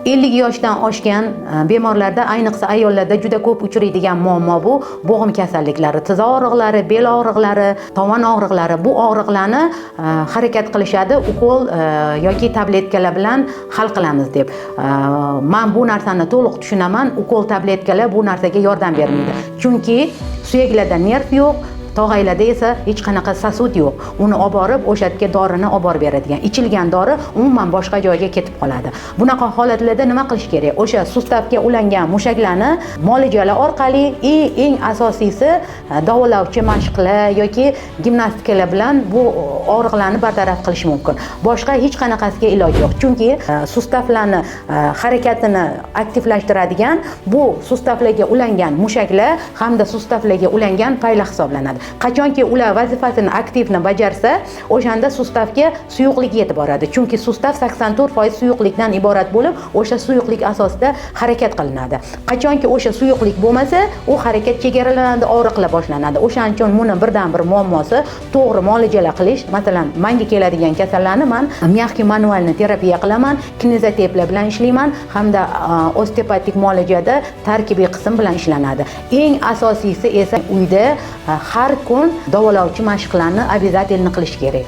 50 yoshdan oshgan bemorlarda, ayniqsa ayollarda juda ko'p uchraydigan muammo bu bo'g'im kasalliklari, tiz og'riqlari, bel og'riqlari, tovon og'riqlari. Bu og'riqlarni harakat qilishadi, ukol yoki tabletkalar bilan hal qilamiz deb. Men bu narsani to'liq tushunaman. Ukol tabletkalar bu narsaga yordam bermaydi. Chunki suyaklarda nerv yo'q. Tog'aylarda esa hech qanaqa sasut yo'q. Uni olib borib o'sha yerga dorini olib borib beradigan. Ichilgan dori umuman boshqa joyga ketib qoladi. Bunaqa holatlarda nima qilish kerak? O'sha sustavga ulangan mushaklarni muolajalar orqali eng asosiysi davolovchi mashqlar yoki gimnastikalar bilan bu og'riqlarni bartaraf qilish mumkin. Boshqa hech qanaqasiga iloj yo'q. Chunki sustavlarni harakatini aktivlashtiradigan bu sustavlarga ulangan mushaklar hamda sustavlarga ulangan paylar hisoblanadi. Qachonki ular vazifasini aktivni bajarsa, o'shanda sustavga suyuqlik yetib boradi. Chunki sustav 84% suyuqlikdan iborat bo'lib, o'sha suyuqlik asosida harakat qilinadi. Qachonki o'sha suyuqlik bo'lmasa, u harakat chegaralanadi, og'riqlar boshlanadi. O'shaning uchun buni birdan bir muammosi to'g'ri muolajalar qilish. Masalan, menga keladigan kasallarni men mягкий manualni terapiya qilaman, kinezoterapiya bilan ishlayman hamda osteopatik muolajada tarkibiy qism bilan ishlanadi. Eng asosiysi esa uyda har kun davolovchi mashqlarni обязательно qilish kerak.